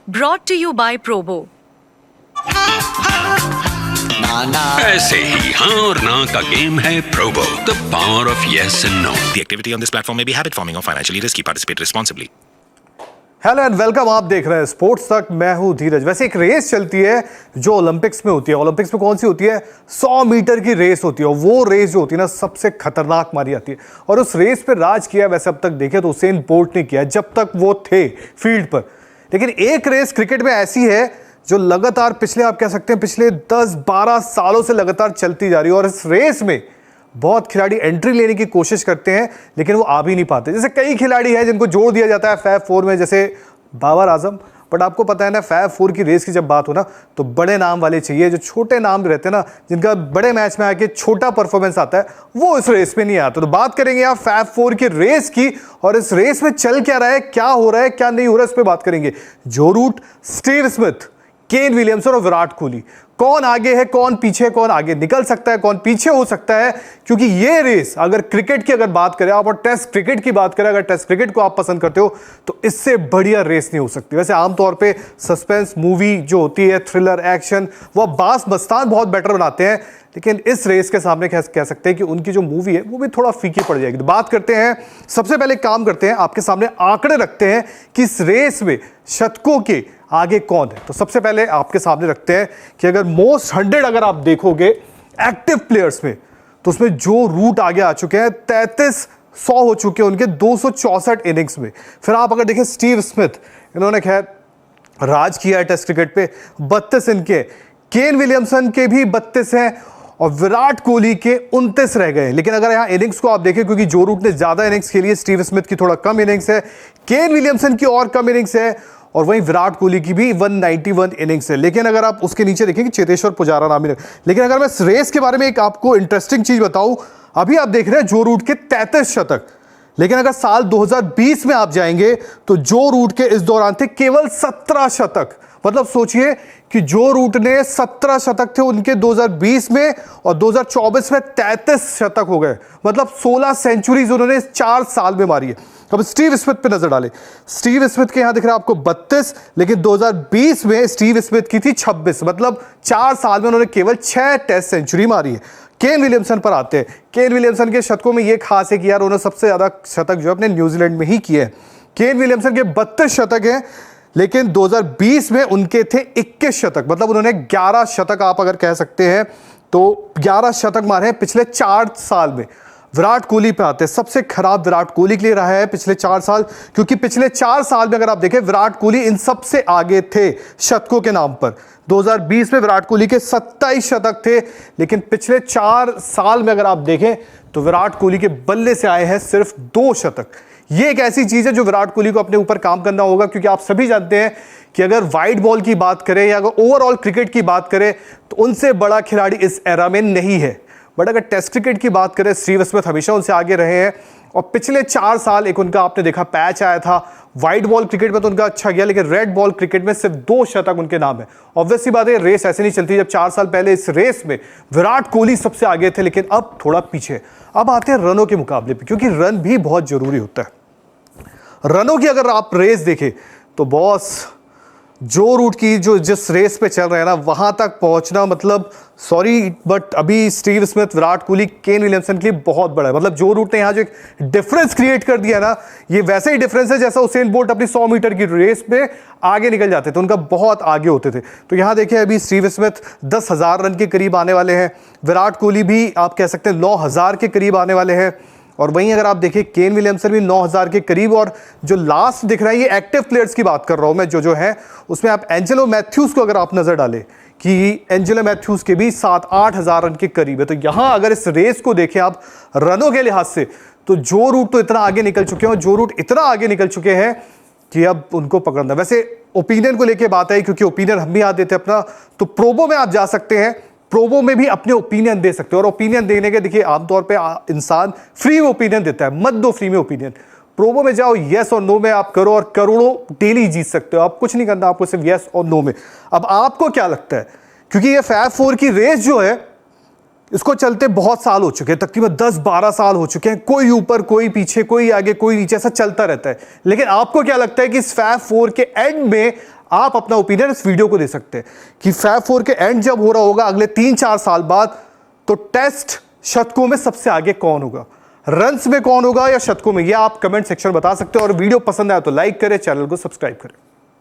Brought to you by Probo. ऐसे ही हाँ और ना का गेम है Probo, the power of yes and no. The activity on this platform may be habit forming or financially risky. Participate responsibly. Hello and welcome. आप देख रहे हैं स्पोर्ट्स तक, मैं हूं धीरज। वैसे एक रेस चलती है जो ओलंपिक्स में होती है। ओलंपिक्स में कौन सी होती है? 100 मीटर की रेस होती है। और वो रेस जो होती है ना, सबसे खतरनाक मानी जाती है। और उस रेस पे राज किया वैसे अब तक देखे तो उसेन बोल्ट ने किया जब तक वो थे फील्ड पर। लेकिन एक रेस क्रिकेट में ऐसी है जो लगातार पिछले, आप कह सकते हैं पिछले 10-12 सालों से लगातार चलती जा रही है। और इस रेस में बहुत खिलाड़ी एंट्री लेने की कोशिश करते हैं लेकिन वो आ भी नहीं पाते। जैसे कई खिलाड़ी हैं जिनको जोड़ दिया जाता है फैब 4 में, जैसे बाबर आजम। बट आपको पता है ना, फैब 4 की रेस की जब बात हो ना तो बड़े नाम वाले चाहिए। जो छोटे नाम रहते हैं ना, जिनका बड़े मैच में आके छोटा परफॉर्मेंस आता है, वो इस रेस में नहीं आता। तो बात करेंगे आप फैब 4 की रेस की, और इस रेस में चल क्या रहा है, क्या हो रहा है, क्या नहीं हो रहा है, इस पर बात करेंगे। Joe Root, Steve Smith, Kane Williamson और विराट कोहली, कौन आगे है, कौन पीछे, कौन आगे निकल सकता है, कौन पीछे हो सकता है। क्योंकि ये रेस अगर क्रिकेट की अगर बात करें आप, और टेस्ट क्रिकेट की बात करें, अगर टेस्ट क्रिकेट को आप पसंद करते हो तो इससे बढ़िया रेस नहीं हो सकती। वैसे आमतौर पे सस्पेंस मूवी जो होती है, थ्रिलर, एक्शन, वो बास मस्तान बहुत बेटर बनाते हैं। लेकिन इस रेस के सामने कह सकते हैं कि उनकी जो मूवी है वो भी थोड़ा फीकी पड़ जाएगी। तो बात करते हैं, सबसे पहले काम करते हैं, आपके सामने आंकड़े रखते हैं कि इस रेस में शतकों के आगे कौन है। तो सबसे पहले आपके सामने रखते हैं कि अगर मोस्ट 100 अगर आप देखोगे एक्टिव प्लेयर्स में, तो उसमें जो रूट आगे आ चुके हैं 3300 हो चुके हैं उनके 264 इनिंग्स में। फिर आप अगर देखें स्टीव स्मिथ, इन्होंने खैर राज किया है टेस्ट क्रिकेट पे, 32 इनके। केन विलियमसन के भी 32 हैं और विराट कोहली के 29 रह गए। लेकिन अगर यहाँ इनिंग्स को आप देखें, क्योंकि जो रूट ने ज्यादा इनिंग्स खेली है, स्टीव स्मिथ की थोड़ा कम इनिंग्स है, केन विलियमसन की और कम इनिंग्स है, और वहीं विराट कोहली की भी 191 इनिंग्स है। लेकिन अगर आप उसके नीचे देखेंगे चेतेश्वर पुजारा नाम ही। लेकिन अगर मैं इस रेस के बारे में एक आपको इंटरेस्टिंग चीज बताऊं, अभी आप देख रहे हैं जो रूट के 33 शतक। लेकिन अगर साल 2020 में आप जाएंगे तो जो रूट के इस दौरान थे केवल 17 शतक। मतलब सोचिए कि जो रूट ने 17 शतक थे उनके 2020 में, और 2024 में 33 शतक हो गए। मतलब 16 सेंचुरीज उन्होंने 4 साल में मारी है। अब स्टीव स्मिथ पे नजर डालें। स्टीव स्मिथ के यहां दिख रहा है आपको 32, लेकिन 2020 में स्टीव स्मिथ की थी 26। मतलब 4 साल में उन्होंने केवल 6 टेस्ट सेंचुरी मारी है। केन विलियमसन पर आते हैं। केन विलियमसन के शतकों में यह खास है कि यार उन्होंने सबसे ज्यादा शतक जो अपने न्यूजीलैंड में ही किए हैं। केन विलियमसन के 32 शतक हैं, लेकिन 2020 में उनके थे 21 शतक। मतलब उन्होंने 11 शतक, आप अगर कह सकते हैं तो 11 शतक मारे हैं पिछले 4 साल में। विराट कोहली पे आते हैं। सबसे खराब विराट कोहली के लिए रहा है पिछले 4 साल, क्योंकि पिछले 4 साल में अगर आप देखें विराट कोहली इन सबसे आगे थे शतकों के नाम पर। 2020 में विराट कोहली के 27 शतक थे, लेकिन पिछले 4 साल में अगर आप देखें तो विराट कोहली के बल्ले से आए हैं सिर्फ 2 शतक। ये एक ऐसी चीज है जो विराट कोहली को अपने ऊपर काम करना होगा, क्योंकि आप सभी जानते हैं कि अगर वाइड बॉल की बात करें या अगर ओवरऑल क्रिकेट की बात करें तो उनसे बड़ा खिलाड़ी इस एरा में नहीं है। बट अगर टेस्ट क्रिकेट की बात करें, स्टीव स्मिथ हमेशा उनसे आगे रहे हैं। और पिछले 4 साल एक उनका आपने देखा पैच आया था, वाइड बॉल क्रिकेट में तो उनका अच्छा गया, लेकिन रेड बॉल क्रिकेट में सिर्फ 2 शतक उनके नाम है। ऑब्वियसली बात है, रेस ऐसे नहीं चलती। जब 4 साल पहले इस रेस में विराट कोहली सबसे आगे थे, लेकिन अब थोड़ा पीछे। अब आते हैं रनों के मुकाबले पे, क्योंकि रन भी बहुत जरूरी होता है। रनों की अगर आप रेस देखें तो बॉस, जो रूट की जो जिस रेस पे चल रहे हैं ना, वहां तक पहुंचना, मतलब सॉरी बट अभी Steve Smith, Virat Kohli, Kane Williamson के लिए बहुत बड़ा है। मतलब जो रूट ने यहाँ जो एक डिफरेंस क्रिएट कर दिया ना, ये वैसे ही डिफरेंस है जैसा उसेन बोल्ट अपनी 100 मीटर की रेस में आगे निकल जाते थे, उनका बहुत आगे होते थे। तो यहाँ देखिए अभी स्टीव स्मिथ 10,000 रन के करीब आने वाले हैं। विराट कोहली भी आप कह सकते हैं 9,000 के करीब आने वाले हैं। और वहीं अगर आप देखिए केन विलियमसन भी 9,000 के करीब। और जो लास्ट दिख रहा है ये एक्टिव प्लेयर्स की बात कर रहा हूं मैं, जो है उसमें आप एंजेलो मैथ्यूज को अगर आप नजर डालें कि एंजेलो मैथ्यूज के भी 7-8 हज़ार रन के करीब है। तो यहां अगर इस रेस को देखें आप रनों के लिहाज से, तो जो रूट तो इतना आगे निकल चुके हैं, और जो रूट इतना आगे निकल चुके हैं कि अब उनको पकड़ना। वैसे ओपिनियन को लेकर बात आई, क्योंकि ओपिनियन हम भी याद देते हैं अपना, तो प्रोबो में आप जा सकते हैं, प्रोबो में भी अपने ओपिनियन दे सकते हो। और ओपिनियन देने के देखिए आमतौर पे इंसान फ्री में ओपिनियन देता है, मत दो फ्री में ओपिनियन। प्रोबो में जाओ, यस और नो में आप करो और करोड़ों डेली जीत सकते हो। आप कुछ नहीं करना, आपको सिर्फ यस और नो में। अब आपको क्या लगता है, क्योंकि ये फैब 4 की रेस जो है इसको चलते बहुत साल हो चुके हैं, तकरीबन 10-12 साल हो चुके हैं। कोई ऊपर, कोई पीछे, कोई आगे, कोई नीचे, ऐसा चलता रहता है। लेकिन आपको क्या लगता है कि इस फैब 4 के एंड में आप अपना ओपिनियन इस वीडियो को दे सकते हैं कि फैब 4 के एंड जब हो रहा होगा अगले 3-4 साल बाद, तो टेस्ट शतकों में सबसे आगे कौन होगा, रन्स में कौन होगा या शतकों में, यह आप कमेंट सेक्शन में बता सकते हो। और वीडियो पसंद आया तो लाइक करें, चैनल को सब्सक्राइब करें।